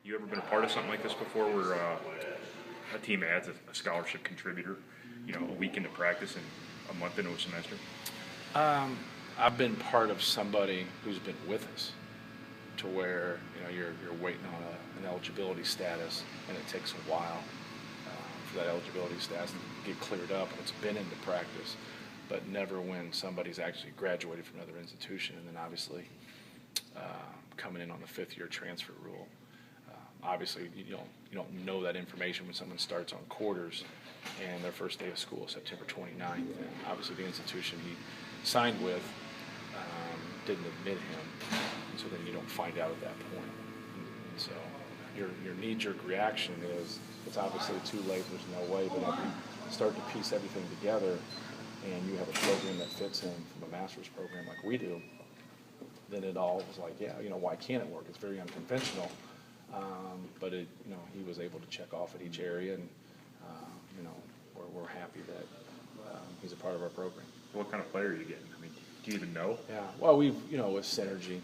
You ever been a part of something like this before, where a team adds a scholarship contributor, a week into practice and a month into a semester? I've been part of somebody who's been with us to where you're waiting on an eligibility status, and it takes a while for that eligibility status to get cleared up, and it's been into practice, but never when somebody's actually graduated from another institution, and then obviously coming in on the fifth-year transfer rule. Obviously, you don't know that information when someone starts on quarters, and their first day of school is September 29th. And obviously, the institution he signed with didn't admit him, and so then you don't find out at that point. And so your knee-jerk reaction is, it's obviously too late. There's no way. But if you start to piece everything together, and you have a program that fits in from a master's program like we do, then it all was like, yeah, why can't it work? It's very unconventional. But he was able to check off at each area, and we're happy that he's a part of our program. What kind of player are you getting? I mean, do you even know? Yeah, well, with synergy,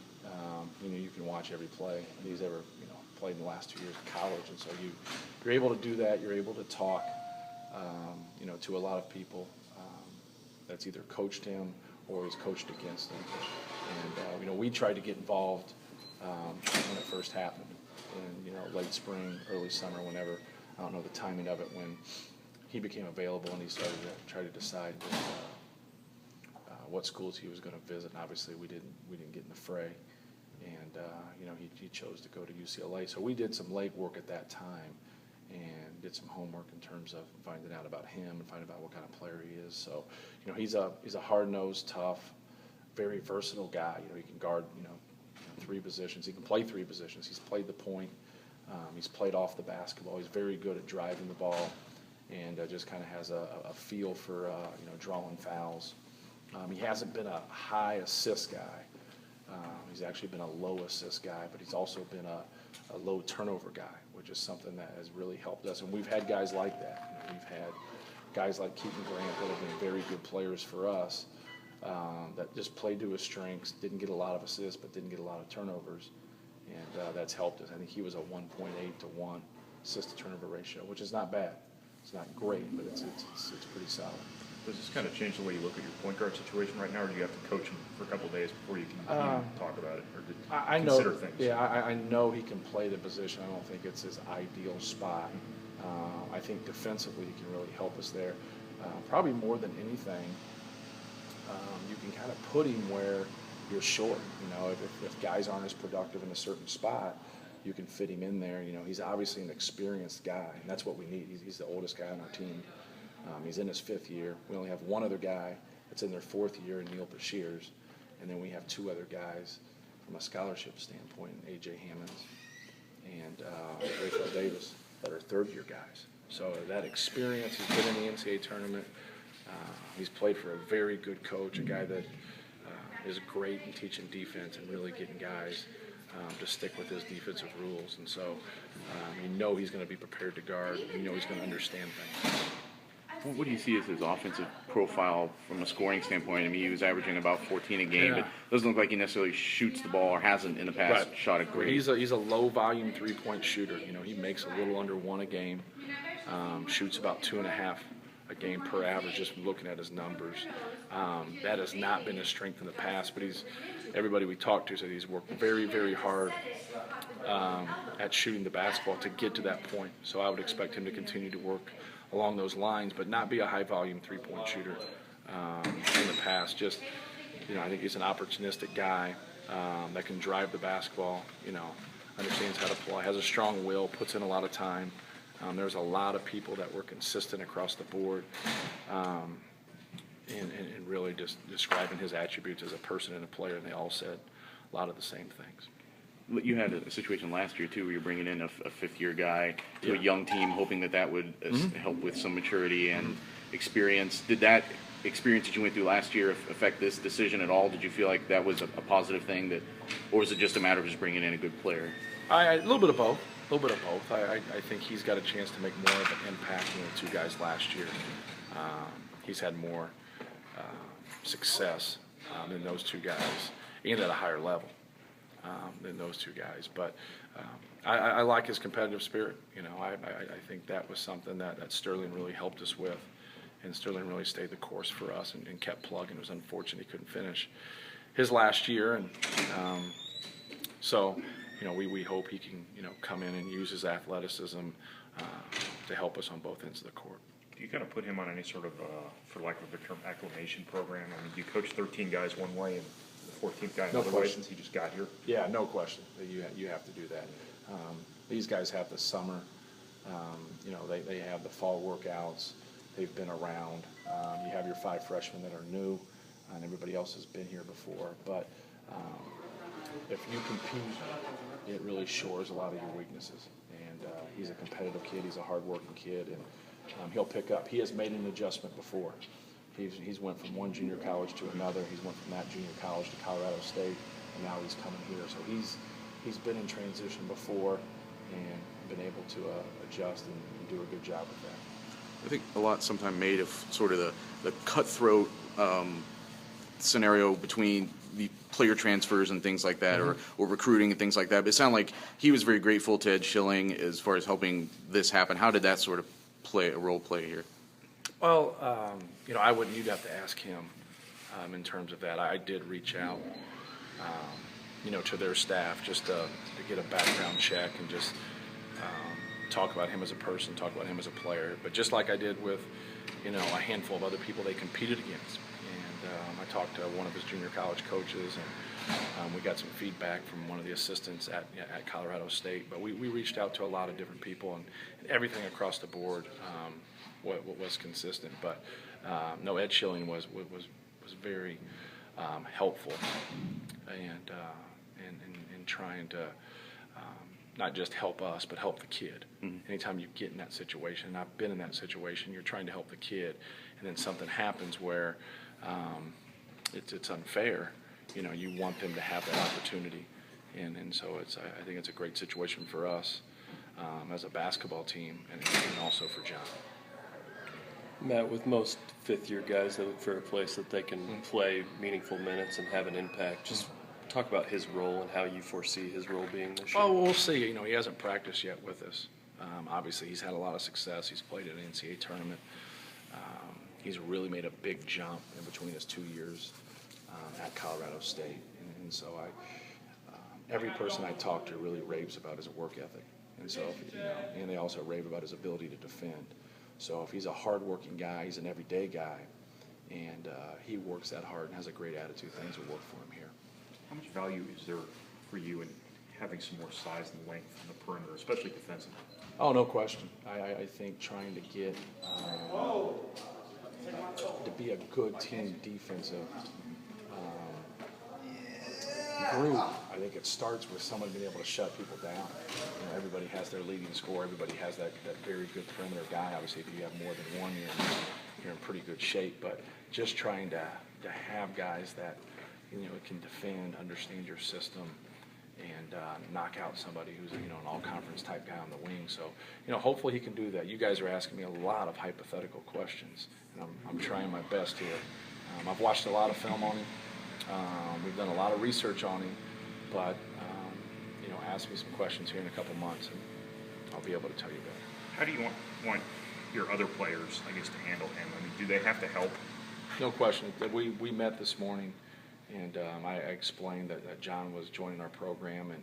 you can watch every play he's ever played in the last 2 years of college, and so you're able to do that. You're able to talk, to a lot of people that's either coached him or he's coached against him. And we tried to get involved when it first happened. In late spring, early summer, whenever, I don't know the timing of it, when he became available and he started to try to decide what schools he was going to visit. And obviously, we didn't get in the fray, and he chose to go to UCLA. So we did some legwork at that time and did some homework in terms of finding out about him and finding out what kind of player he is. So he's a hard-nosed, tough, very versatile guy. He can guard three positions. He can play three positions. He's played the point. He's played off the basketball. He's very good at driving the ball, and just kind of has a feel for drawing fouls. He hasn't been a high assist guy. He's actually been a low assist guy, but he's also been a low turnover guy, which is something that has really helped us. And we've had guys like that. We've had guys like Keaton Grant that have been very good players for us, that just played to his strengths, didn't get a lot of assists, but didn't get a lot of turnovers, and that's helped us. I think he was a 1.8 to 1 assist-to-turnover ratio, which is not bad. It's not great, but it's pretty solid. Does this kind of change the way you look at your point guard situation right now, or do you have to coach him for a couple of days before you can even talk about it, or consider things? Yeah, I know he can play the position. I don't think it's his ideal spot. I think defensively he can really help us there. Probably more than anything, you can kind of put him where you're short. If guys aren't as productive in a certain spot, you can fit him in there. He's obviously an experienced guy, and that's what we need. He's the oldest guy on our team. He's in his 5th year. We only have one other guy that's in their 4th year, Neil Bashirs, and then we have 2 other guys from a scholarship standpoint, A.J. Hammonds and Rafael Davis, that are 3rd-year guys. So that experience, he's been in the NCAA tournament. He's played for a very good coach, a guy that is great in teaching defense and really getting guys to stick with his defensive rules. And so he's going to be prepared to guard. He's going to understand things. What do you see as his offensive profile from a scoring standpoint? I mean, he was averaging about 14 a game, but doesn't look like he necessarily shoots the ball or hasn't in the past shot it great. He's a low-volume three-point shooter. He makes a little under 1 a game, shoots about 2.5 a game per average, just looking at his numbers. That has not been his strength in the past, but everybody we talked to said he's worked very, very hard at shooting the basketball to get to that point. So I would expect him to continue to work along those lines, but not be a high-volume three-point shooter in the past. Just, I think he's an opportunistic guy that can drive the basketball, understands how to play, has a strong will, puts in a lot of time. There's a lot of people that were consistent across the board and really just describing his attributes as a person and a player, and they all said a lot of the same things. You had a situation last year, too, where you're bringing in a 5th-year guy to a young team, hoping that would help with some maturity and experience. Did that experience that you went through last year affect this decision at all? Did you feel like that was a positive thing, or is it just a matter of just bringing in a good player? A little bit of both. I think he's got a chance to make more of an impact than the 2 guys last year. He's had more success than those 2 guys, and at a higher level than those 2 guys. But I like his competitive spirit. I think that was something that Sterling really helped us with, and Sterling really stayed the course for us and kept plugging. It was unfortunate he couldn't finish his last year, and so we hope he can come in and use his athleticism to help us on both ends of the court. Do you kind of put him on any sort of, for lack of a better term, acclimation program? I mean, do you coach 13 guys one way and the 14th guy another way since he just got here? Yeah, no question. You have to do that. These guys have the summer. They have the fall workouts. They've been around. You have your 5 freshmen that are new, and everybody else has been here before. But if you compete, it really shores a lot of your weaknesses. And he's a competitive kid. He's a hard-working kid, and he'll pick up. He has made an adjustment before. He's went from one junior college to another. He's went from that junior college to Colorado State, and now he's coming here. So he's been in transition before and been able to adjust and do a good job with that. I think a lot sometimes made of sort of the cutthroat scenario between the player transfers and things like that, or recruiting and things like that. But it sounded like he was very grateful to Ed Schilling as far as helping this happen. How did that sort of role play here? Well, you'd have to ask him in terms of that. I did reach out, to their staff just to get a background check and just talk about him as a person, talk about him as a player. But just like I did with, a handful of other people they competed against. And I talked to one of his junior college coaches, and we got some feedback from one of the assistants at Colorado State. But we reached out to a lot of different people, and everything across the board was consistent. But no, Ed Schilling was very helpful, and in trying to not just help us, but help the kid. Anytime you get in that situation, and I've been in that situation, you're trying to help the kid, and then something happens where it's unfair. You want them to have that opportunity, and so I think it's a great situation for us as a basketball team, and also for Jon. Matt, with most fifth-year guys, they look for a place that they can play meaningful minutes and have an impact. Just talk about his role and how you foresee his role being this year. Oh, we'll see. He hasn't practiced yet with us. Obviously, he's had a lot of success. He's played at an NCAA tournament. He's really made a big jump in between his 2 years at Colorado State. And so every person I talk to really raves about his work ethic. And so, and they also rave about his ability to defend. So if he's a hard-working guy, he's an everyday guy, and he works that hard and has a great attitude, things will work for him here. How much value is there for you in having some more size and length on the perimeter, especially defensively? Oh, no question. I think trying to get to be a good team defensive group, I think it starts with someone being able to shut people down. Everybody has their leading scorer. Everybody has that very good perimeter guy. Obviously, if you have more than one, you're in pretty good shape. But just trying to have guys that can defend, understand your system, and knock out somebody who's an all-conference type guy on the wing. So hopefully he can do that. You guys are asking me a lot of hypothetical questions, and I'm trying my best here. I've watched a lot of film on him. We've done a lot of research on him, but ask me some questions here in a couple months, and I'll be able to tell you better. How do you want your other players, I guess, to handle him? I mean, do they have to help? No question. We met this morning, and I explained that Jon was joining our program, and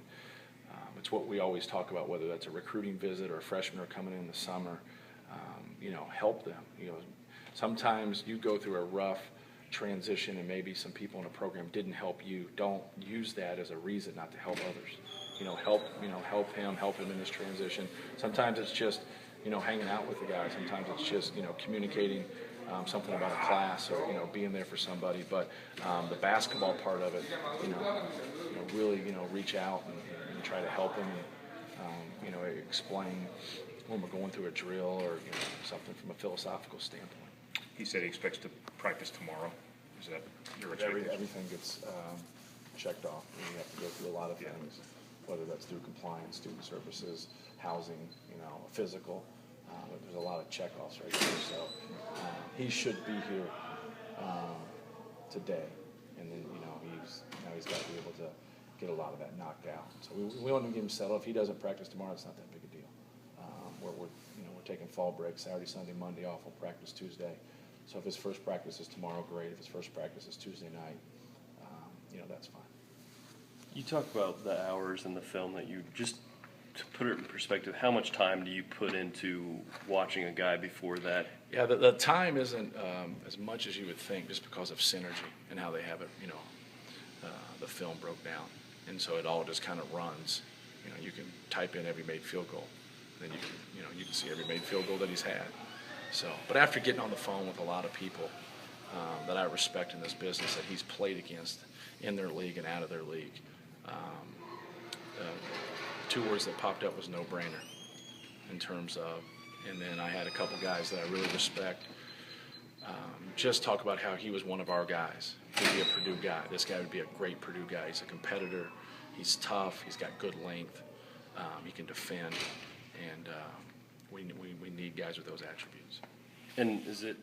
it's what we always talk about, whether that's a recruiting visit or a freshman or coming in the summer. Help them. Sometimes you go through a rough transition, and maybe some people in a program didn't help you. Don't use that as a reason not to help others. Help him in this transition. Sometimes it's just hanging out with the guy. Sometimes it's just communicating something about a class, or being there for somebody. But the basketball part of it, really reach out and try to help him, and explain when we're going through a drill or something from a philosophical standpoint. He said he expects to practice tomorrow. Is that your expectation? Everything gets checked off. You have to go through a lot of things, whether that's through compliance, student services, housing, a physical. There's a lot of checkoffs right there. So he should be here today, and then he's got to be able to get a lot of that knocked out. So we want to get him settled. If he doesn't practice tomorrow, it's not that big a deal. We're taking fall break, Saturday, Sunday, Monday off. We'll practice Tuesday. So if his first practice is tomorrow, great. If his first practice is Tuesday night, that's fine. You talk about the hours in the film that you just, to put it in perspective, how much time do you put into watching a guy before that? Yeah, the time isn't as much as you would think, just because of synergy and how they have it, the film broke down. And so it all just kind of runs. You can type in every made field goal. Then you can see every made field goal that he's had. So, but after getting on the phone with a lot of people that I respect in this business that he's played against in their league and out of their league, two words that popped up was no-brainer in terms of, and then I had a couple guys that I really respect just talk about how he was one of our guys. He'd be a Purdue guy. This guy would be a great Purdue guy. He's a competitor. He's tough. He's got good length. He can defend. And we need guys with those attributes. And is it